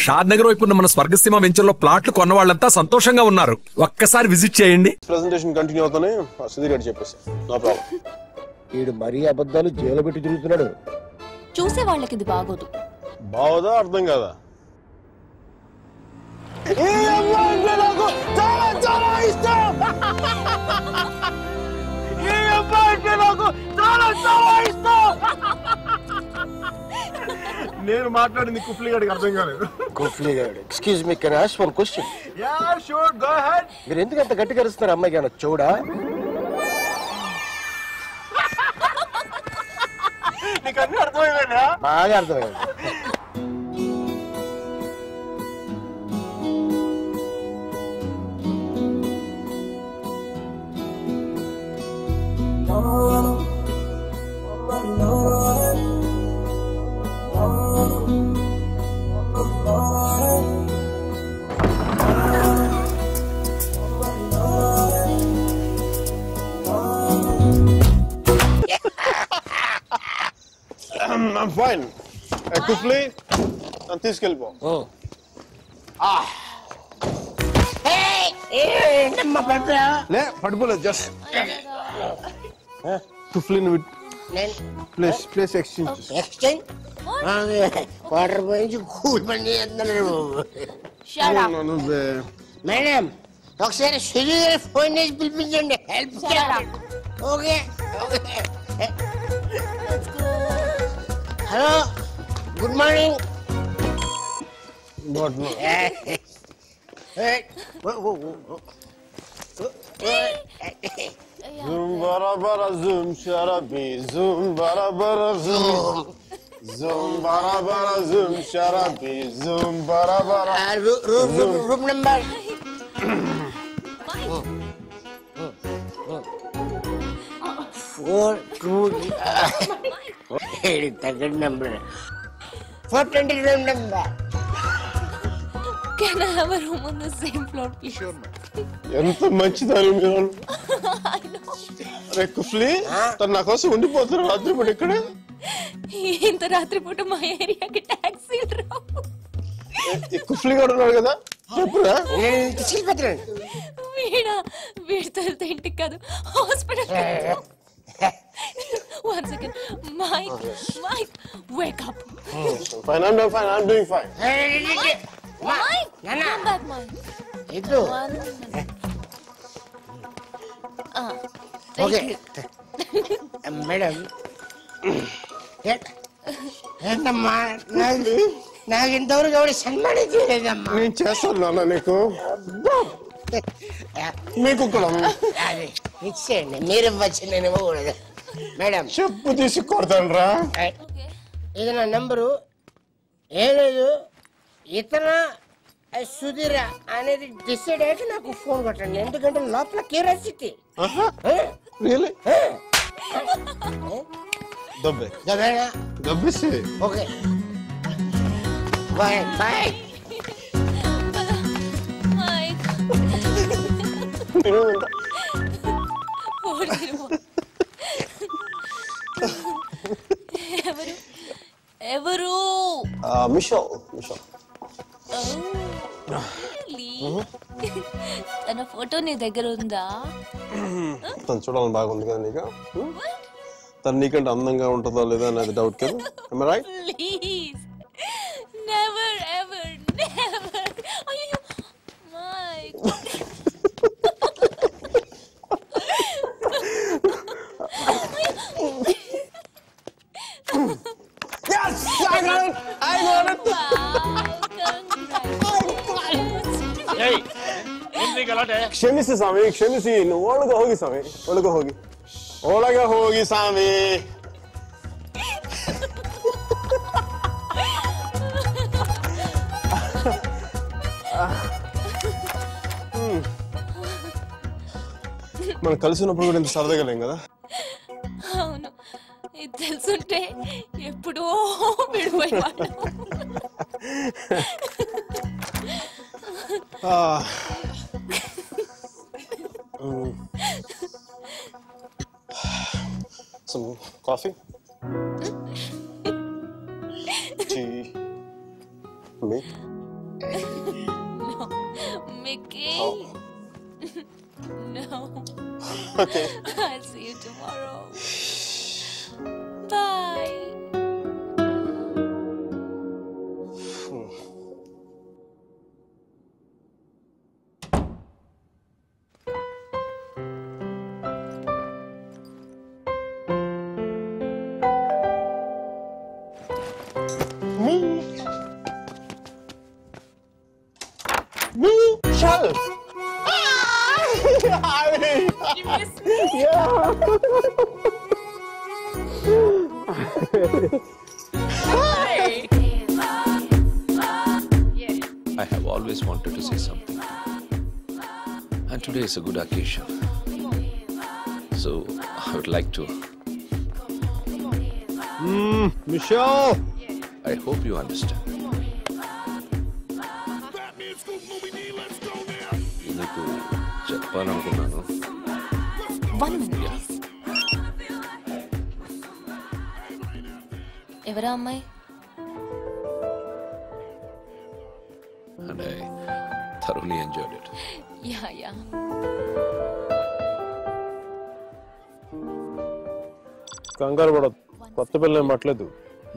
షాద్ నగర్ వైపు ఉన్న మన స్వర్గసీమ వెంచర్లో ప్లాట్లు కొన్న వాళ్ళంతా సంతోషంగా ఉన్నారు. ఒక్కసారి విజిట్ చేయండి. ప్రెజెంటేషన్ కంటిన్యూ అవుతానే సుధీర్ గారు చెప్పేసి నో ప్రాబ్లం. వీడు మరీ అబద్ధాలు జైలు పెట్టి తిరుగుతున్నాడు. చూసే వాళ్ళకి ఇది బాగోదు. బావదా అర్థం కదా. నేను మాట్లాడింది కుఫ్లీ గారికి అర్థం కాలేదు. కుఫ్లీ గారు, excuse me, can I ask one question? Yeah sure, go ahead. మీరు ఎందుకు అంత గట్టిగా అరుస్తున్నారు? అమ్మాయికి ఏమన్నా చూడా? నీకు అన్నీ అర్థమైందా? బాగా అర్థమైంది. I'm fine. Kuffli, I'm తీసుకెళ్ళిపో. లే పడిపోలేదు, జస్ట్ కుఫ్లీని ప్లేస్ ఎక్స్చేంజ్ వాటర్ పోయించి కూల్ పని చేస్తున్నాడు. మేడం ఒకసారి సుధీర్ ఫోన్ చేసి పిలిపించండి, help. Okay hello, good morning. Zoom bara bara zoom sharabi zoom bara bara zoom zoom bara bara zoom sharabi zoom bara bara room number తగ్గ number 420 room number. Can I have a room on the same floor, please? Sure, ma'am. ఎంత మంచిదని మీరు. అరే కుఫ్లీ, తను నా కోసం ఉండిపోతున్నారు రాత్రిపూట ఇక్కడ. ఇంత రాత్రిపూట మా ఏరియాకి టాక్సీ రావు. కుఫ్లీ కూడా ఉన్నాడు కదా, చెప్పురా. వీడితో వెళ్తే ఇంటికి కాదు, hospital. One second, Mike, wake up. Fine, I'm doing fine. Mike, come back, Mike. ఇటు ఓకే మేడం. ఏంటమ్మా, నాకు ఇంతవరకు ఎవరు సన్మానం చేయలేదమ్మా. నేను చేస్తాను నాన్న నీకు. మీకు కూడా ఇచ్చేయండి, మీరు ఇవ్వచ్చు, నేను ఇవ్వకూడదు. మేడం చెప్పు తీసి కొడతాను రా. ఇది నా నెంబరు. ఏం లేదు, ఇతర సుధీర అనేది డిసైడ్ అయ్యాక నాకు ఫోన్ కొట్టండి, ఎందుకంటే లోపల క్యూరియాసిటీ. దబ్బేసి ఓకే బాయ్ బాయ్. Mike. ఎవరు? మిషల్. తన ఫోటో నీ దగ్గర ఉందా? తను చూడాలని బాగుంది కదా నీకు. తను నీకంటే అందంగా ఉంటుందో లేదా అనేది డౌట్ కదా. Please never ever never. అయ్యో mic. Yes, I got it. ಕ್ಷಮಿಸಿ ಸ್ವಾಮಿ, ಕ್ಷಮಿಸಿ. ಒಳಗೆ ಹೋಗಿ ಸ್ವಾಮಿ, ಒಳಗೆ ಹೋಗಿ ಸ್ವಾಮಿ. మనం కలిసి ఉన్నప్పుడు కూడా ఇంత సరదాగా లేం కదా. అవును, ఇది తెలుసుంటే ఎప్పుడో విడిపోయేవాడు. Some coffee? Tea? Me? No. Mickey. No. Okay. I'll see you tomorrow. Bye. Michelle! You missed me. Hi. I have always wanted to say something. And today is a good occasion. So I would like to. Michelle! I hope you understand. నీకు చెప్పాలనుకున్నాను. 1 minute, please. ఎవరా అమ్మాయి? And I thoroughly enjoyed it. Yeah. కంగారు పడదు, కొత్త పిల్లలు పట్టలేదు.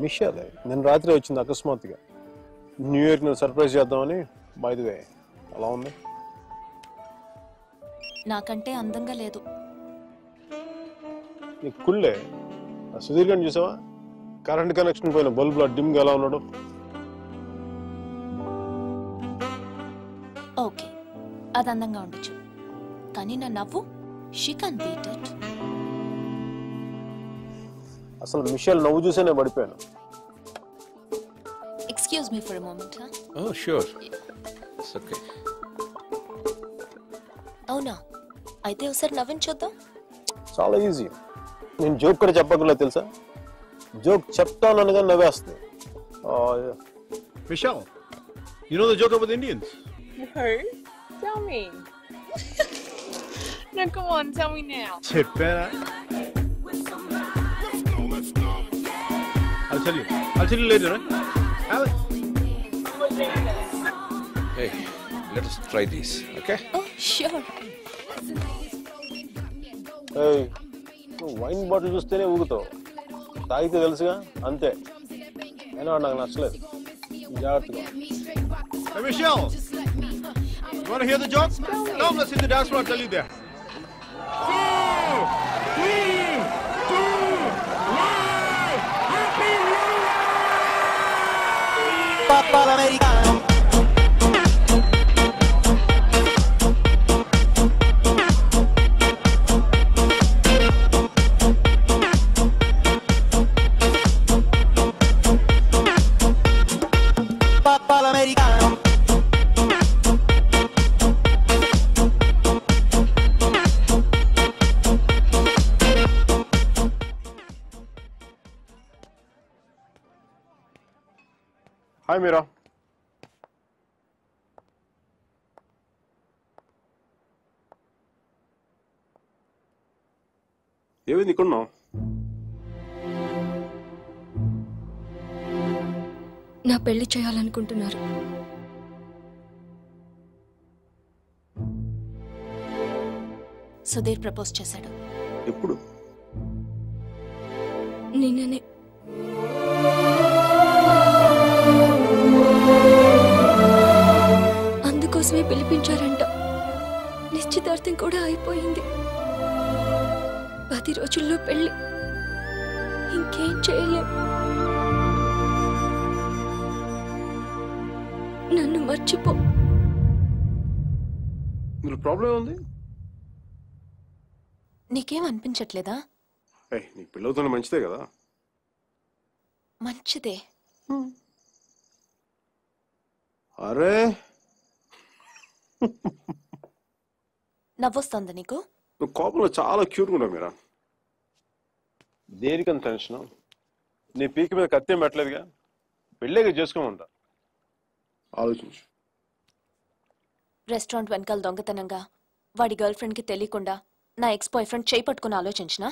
Mitchell నేను రాత్రి వచ్చింది అకస్మాత్తుగా. న్యూ ఇయర్కి నేను సర్ప్రైజ్ చేద్దామని. బై ది వే, అలా ఉంది. నాకంటే అందంగా లేదు. నీకు కుళ్ళే. ఆ సుధీర్ గారిని చూసావా? కరెంట్ కనెక్షన్ పోయిన బల్బులో డిమ్గా ఎలా ఉన్నాడు. ఓకే, అది అందంగా ఉండొచ్చు, కానీ నా నవ్వు షీ కాన్ బీట్ ఇట్. అసలు మిషల్ నవ్వు చూసేనే పడిపోయాను. Excuse me for a moment. Oh, sure. It's okay. అవునా? అయితే ఒకసారి నవ్వించొద్దాం. చాలా ఈజీ. నేను జోక్ కూడా చెప్పకుండా తెలుసా? Joke చెప్తాననగా నవ్వేస్తుంది. Michelle, you know the joke about the Indians? No, tell me. No, come on, tell me now. Chippera. I'll tell you later, right? Alex. Hey, let us try these, okay? Oh sure. ఏయ్, నువ్వు wine bottle చూస్తేనే ఊగుతావు, తాగితే తెలుసుగా అంతే. అయినా నాకు నచ్చలేదు. జాగ్రత్తగా. Hey, Michelle. You want to hear the joke? Come, let's hit the dance floor. I'll tell you there. Hi Meera. ఏమైంది ఇక్కడున్నావు? నా పెళ్లి చేయాలనుకుంటున్నారు. సుధీర్ ప్రపోజ్ చేశాడు. ఎప్పుడు? నిన్ననే. అందుకోసమే పిలిపించారంట. నిశ్చితార్థం కూడా అయిపోయింది. 10 రోజుల్లో పెళ్లి. ఇంకేం చేయలేం. నన్ను మర్చిపో. మీరు ప్రాబ్లం ఉంది? నీకేం అనిపించట్లేదా? నీకు పిల్లవుతున్న మంచిదే కదా. మంచిదే. అరే నవ్వొస్తుందా నీకు? నువ్వు కోపంలో చాలా క్యూట్గా ఉన్నావు మీరా. దేనికంత టెన్షన్? నీ పీక మీద కత్తేం పెట్టలేదుగా. పెళ్ళేగా చేసుకోమంట. ఆలోచించు. రెస్టారెంట్ వెనకాల దొంగతనంగా వాడి గర్ల్ ఫ్రెండ్కి తెలియకుండా నా ఎక్స్ బాయ్ ఫ్రెండ్ చేయి పట్టుకుని ఆలోచించినా?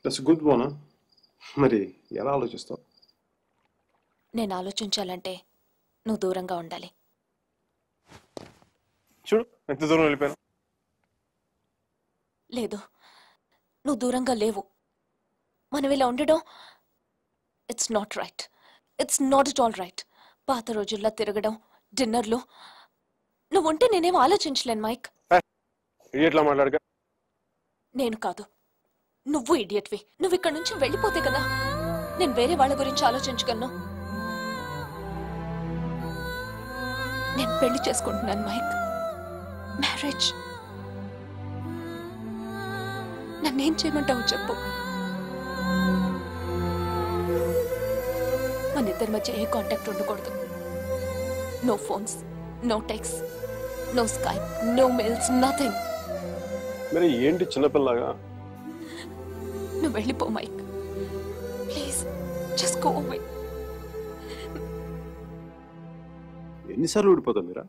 దట్స్ గుడ్ బోనా. మరి ఎలా ఆలోచిస్తావు? నేను ఆలోచించాలంటే నువ్వు దూరంగా ఉండాలి. చూడు ఎంత దూరం వెళ్ళిపోయాను. లేదు, నువ్వు దూరంగా లేవు. మనం ఇలా ఉండడం it's not right. It's not it all right. పాత రోజుల్లో తిరగడం, డిన్నర్లు, నువ్వు ఉంటే నేనేం ఆలోచించలేను మైక్. ఇట్లా మాట్లాడక. నేను కాదు, నువ్వు ఇడియట్వి. నువ్వు ఇక్కడ నుంచి వెళ్ళిపోతే కదా నేను వేరే వాళ్ళ గురించి ఆలోచించగలను. నేను పెళ్లి చేసుకుంటున్నాను మైక్. మ్యారేజ్. నన్నేం చేయమంటావు చెప్పు. మన ఇద్దరి మధ్య ఏ కాంటాక్ట్ ఉండకూడదు. No phones, no text, no Skype, no mails, nothing. మరి ఏంటి చిన్నపిల్లగా? నువ్వు వెళ్ళిపో Mike. Please just go away. ఎన్నిసార్లు ఊడిపోతావు మీరా?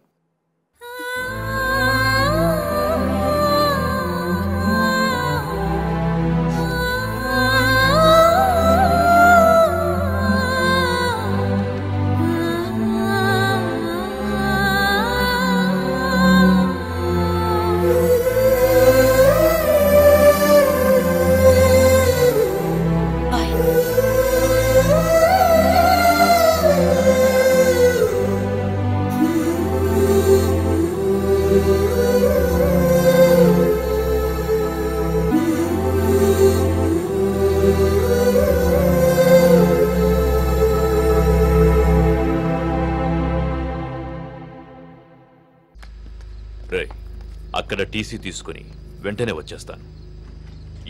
అక్కడ టీసీ తీసుకుని వెంటనే వచ్చేస్తాను.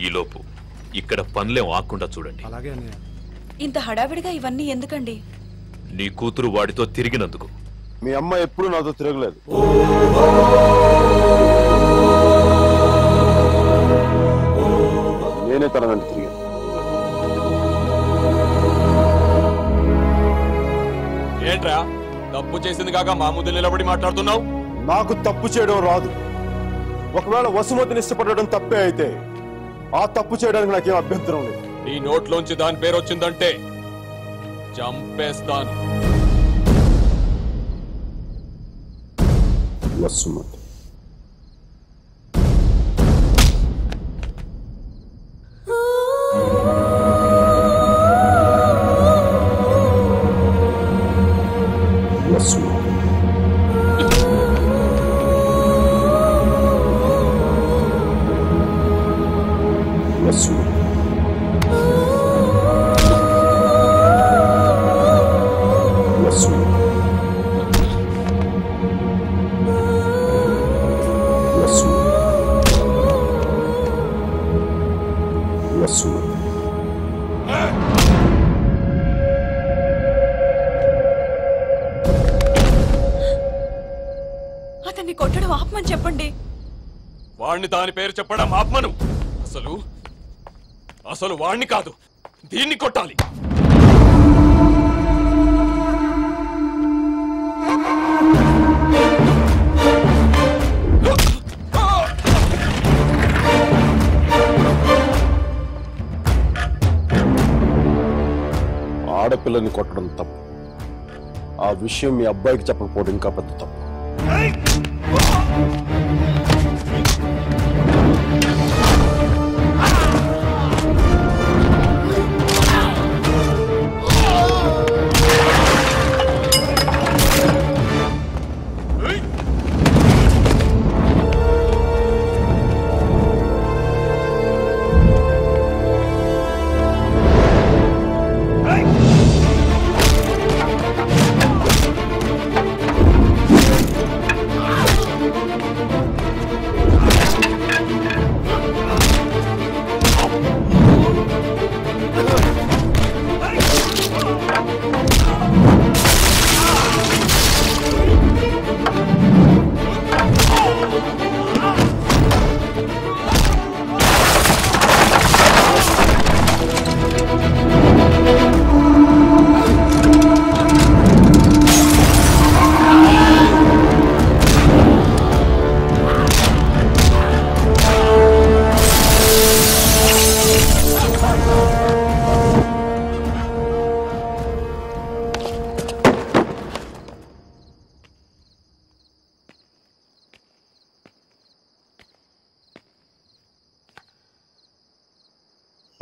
ఈలోపు ఇక్కడ పనులేం ఆకుండా చూడండి. ఇంత హడావిడిగా ఇవన్నీ ఎందుకండి? నీ కూతురు వాడితో తిరిగినందుకు. మీ అమ్మ ఎప్పుడు నాతో తిరగలేదు. నేనే తన వెంట తిరిగాను. ఏంట్రా తప్పు చేసింది కాక మా ముందు నిలబడి మాట్లాడుతున్నావు? నాకు తప్పు చేయడం రాదు. ఒకవేళ వసుమతిని ఇష్టపడడం తప్పే అయితే ఆ తప్పు చేయడానికి నాకేం అభ్యంతరం లేదు. నీ నోట్లోంచి దాని పేరు వచ్చిందంటే చంపేస్తాను. వసుమతి అతన్ని కొట్టడం ఆపమని చెప్పండి. వాణ్ణి దాని పేరు చెప్పడం ఆత్మను. అసలు వాణ్ణి కాదు, దీన్ని కొట్టాలి. ఆడపిల్లని కొట్టడం తప్పు. ఆ విషయం మీ అబ్బాయికి చెప్పకపోవడం ఇంకా పెద్ద తప్పు.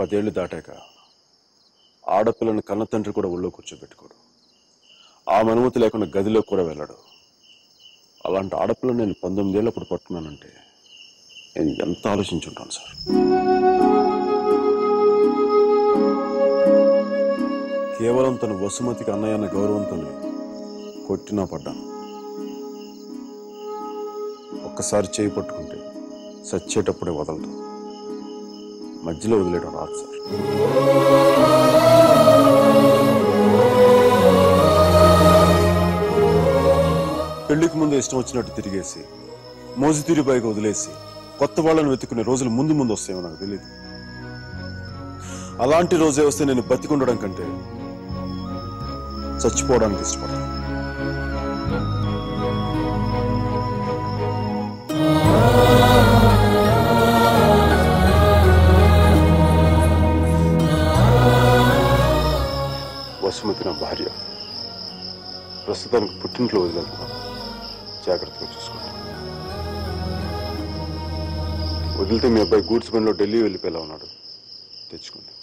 10 ఏళ్ళు దాటాక ఆడపిల్లని కన్న తండ్రి కూడా ఒళ్ళో కూర్చోబెట్టుకోడు. ఆ అనుమతి లేకుండా గదిలో కూడా వెళ్ళడు. అలాంటి ఆడపిల్లని నేను 19 ఏళ్ళప్పుడు పట్టుకున్నానంటే నేను ఎంత ఆలోచించుంటాను సార్. కేవలం తన వసుమతికి అన్నయ్య అన్న గౌరవంతోనే కొట్టినా పడ్డాను. ఒక్కసారి చేయి పట్టుకుంటే సచ్చేటప్పుడే వదలదు, మధ్యలో వదిలేయడం రాదు సార్. పెళ్లికి ముందు ఇష్టం వచ్చినట్టు తిరిగేసి మోజుతీరి పైకి వదిలేసి కొత్త వాళ్ళని వెతుక్కునే రోజులు ముందు ముందు వస్తాయేమో నాకు తెలియదు. అలాంటి రోజే వస్తే నేను బతికుండడం కంటే చచ్చిపోవడానికి ఇష్టపడతాను. వసుమతి నా భార్య. ప్రస్తుతానికి పుట్టింట్లో వదిలేస్తున్నాను. జాగ్రత్తగా చూసుకుంటాను. వదిలితే మీ అబ్బాయి గూడ్స్ బండిలో ఢిల్లీ వెళ్ళిపోయేలా ఉన్నాడు. తెచ్చుకోండి.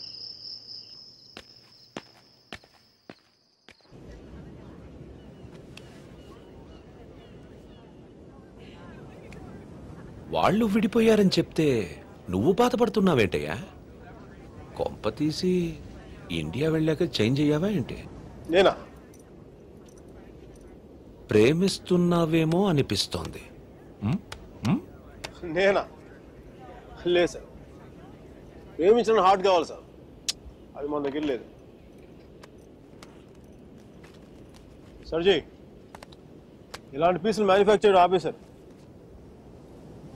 వాళ్ళు విడిపోయారని చెప్తే నువ్వు బాధపడుతున్నావేంటయ్యా? కొంప తీసి ఇండియా వెళ్ళాక చేంజ్ అయ్యావా ఏంటి? నేనా? ప్రేమిస్తున్నావేమో అనిపిస్తోంది. నేనా? లేదు సార్. ప్రేమించడం హార్ట్ కావాలి సార్. అది మన దగ్గర లేదు. సర్జీ, ఇలాంటి పీసులు మ్యానుఫ్యాక్చర్ ఆపేశారు.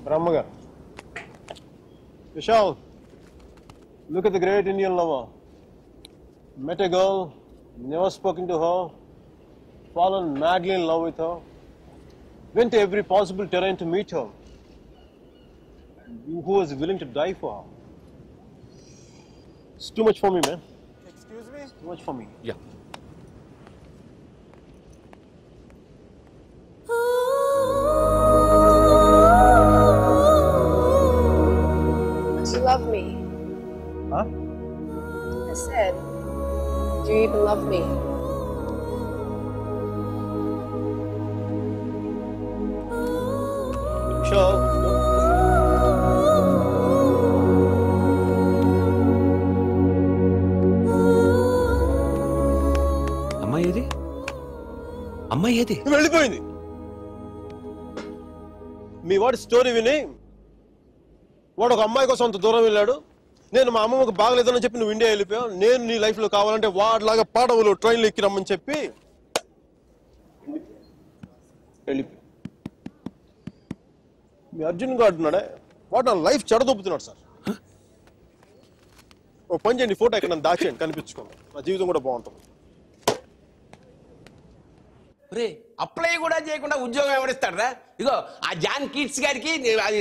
బ్రహ్మగారు. Vishal, look at the great Indian lover. Met a girl, never spoken to her, fallen madly in love with her, went to every possible terrain to meet her, and who was willing to die for her. It's too much for me, man. Excuse me? It's too much for me. Yeah. Do you love me? Huh? I said, do you even love me? Sure. అమ్మాయి ఏది? అమ్మాయి ఏది? వెళ్ళిపోయింది. మీ వాడి story విని వాడు ఒక అమ్మాయి కోసం అంత దూరం వెళ్ళాడు. నేను మా అమ్మమ్మకు బాగలేదని చెప్పి నువ్వు ఇండియా వెళ్ళిపోయావు. నేను నీ లైఫ్లో కావాలంటే వాడిలాగా పాడవులు ట్రైన్లో ఎక్కి రమ్మని చెప్పి వెళ్ళిపోయా. మీ అర్జున్ గారు అంటున్నాడే, వాడు నా లైఫ్ చెడదొప్పుతున్నాడు సార్. ఓ పని చేయండి, ఫోటో ఎక్కడ నన్ను దాచేయండి, కనిపించుకోండి. నా జీవితం కూడా బాగుంటుంది. రే అప్లై కూడా చేయకుండా ఉద్యోగం ఎవరిస్తాడు రా? ఇగో ఆ జాన్ కిడ్స్ గారికి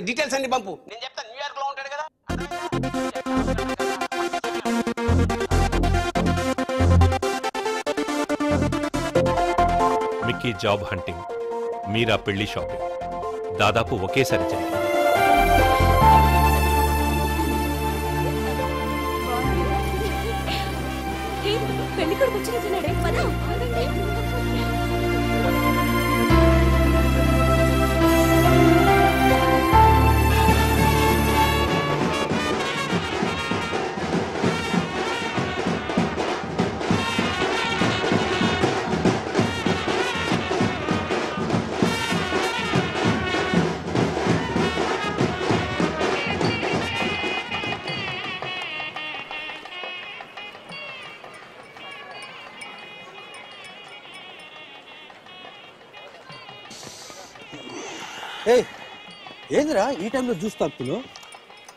డీటెయిల్స్ అన్ని పంపు. నేను చెప్తాను, న్యూయార్క్ లో ఉంటాడు కదా. మిక్కీ జాబ్ హంటింగ్, మీరా పెళ్లి షాపింగ్ దాదాపు ఒకేసారి జరిగింది. పెళ్లి కొడుకు వచ్చినట్టున్నాడే, పదా. ఏందిరా ఈ టైంలో జ్యూస్ తాగుతున్నావు?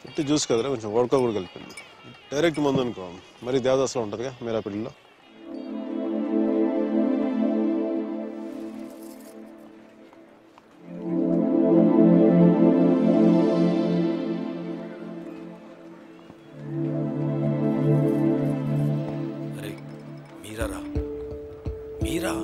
ఇంటి జ్యూస్ కదరా, కొంచెం వడక కూడా కలిపింది. డైరెక్ట్ మందు అనుకో మరి దేవదాసులో ఉంటుందిగా మీరా పెళ్లిలో. మీరా మీరా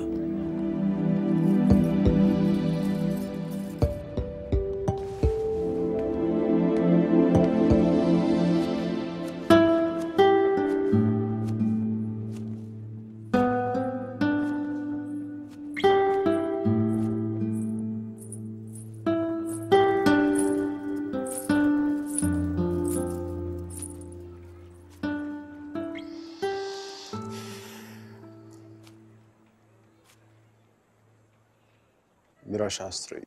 మీరా శాస్త్రి.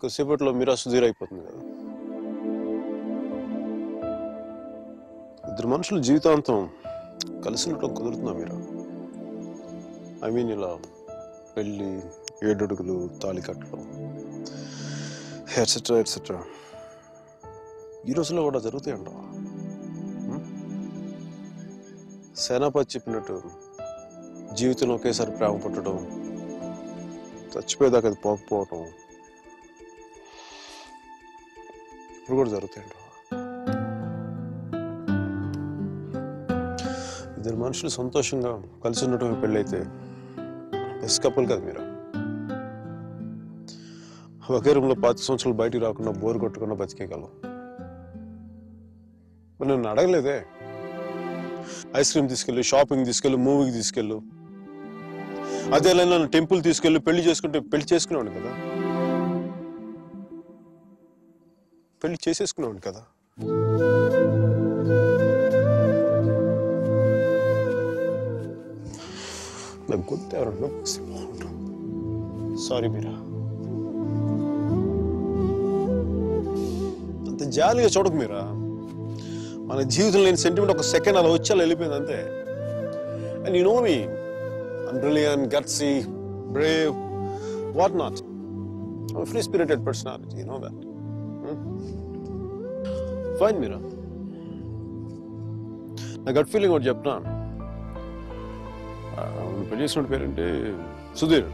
కొద్దిసేపట్లో మీరా సుధీర్ అయిపోతుంది కదా. ఇద్దరు మనుషులు జీవితాంతం కలిసి ఉండటం కుదురుతుందా మీరా? ఐ మీన్ ఇలా పెళ్ళి, 7 అడుగులు, తాళి కట్టడం ఎట్సెట్రా ఎట్సెట్రా ఈ రోజుల్లో కూడా జరుగుతాయంటావా? సేనాపతి చెప్పినట్టు జీవితంలో ఒకేసారి ప్రేమ పుట్టడం, చచ్చిపోయేదాకా అది పోకపోవటం ఇప్పుడు కూడా జరుగుతాయంటావా? ఇద్దరు మనుషులు సంతోషంగా కలిసి ఉండటమే పెళ్ళైతే బెస్ట్ కపుల్ కదా మీరు. ఒకే రూమ్లో 5 సంవత్సరాలు బయటికి రాకుండా బోర్ కొట్టకుండా బతికేయగలం. నన్ను అడగలేదే, ఐస్ క్రీమ్ తీసుకెళ్ళు, షాపింగ్ తీసుకెళ్ళు, మూవీకి తీసుకెళ్ళు. అదే నన్ను టెంపుల్ తీసుకెళ్ళి పెళ్లి చేసుకునేవాడిని కదా. పెళ్లి చేసేసుకునేవాడిని కదా. నాకు గుర్తు ఎవరన్నా సారీ మీరా. అంత జాలిగా చూడకు మీరా. మన జీవితంలో లేని సెంటిమెంట్ ఒక సెకండ్ అలా వచ్చి అలా వెళ్ళిపోయింది అంతే. And you know me, I'm brilliant, gutsy, brave, what not. I'm free spirited personality, you know that. Fine Meera. నా గట్ ఫీలింగ్ ఒకటి చెప్తాను. పెళ్లి చేసిన పేరేంటి? సుధీర్.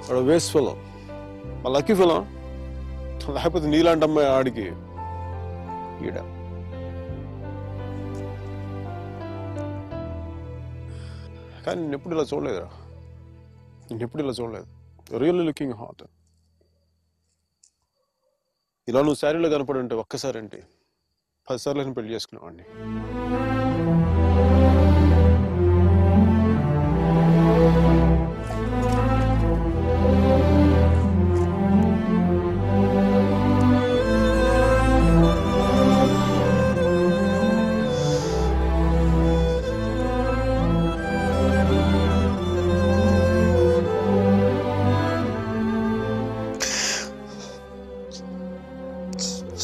వాడు వేస్ట్ ఫెలో, మా లక్కీ ఫెలో. లేకపోతే నీలాంటి అమ్మాయి ఆడికి ఈడ. కానీ నిన్నెప్పుడు ఇలా చూడలేదురా, నిన్నెప్పుడు ఇలా చూడలేదు. Really looking hot. ఇలా నువ్వు శారీలో కనపడి ఉంటే ఒక్కసారి ఏంటి 10 సార్లు నేను పెళ్లి చేసుకునేవాడిని.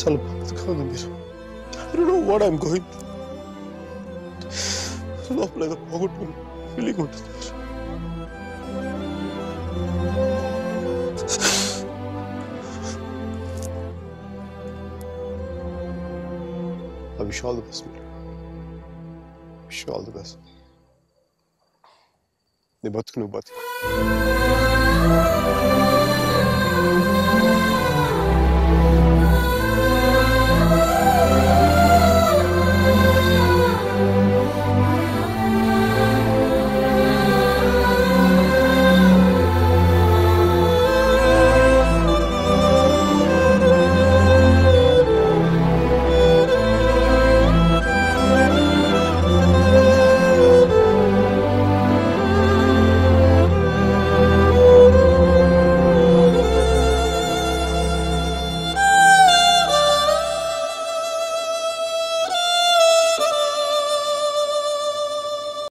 చాలా బాధగా ఉంది మీరు. I don't know what I'm going through. లోపల ఏదో పోగొట్టుకుని ఫీలింగ్ ఉంటుంది. I wish all the best, man. Wish you all the best. నీ బతుకు నువ్వు బతుకు.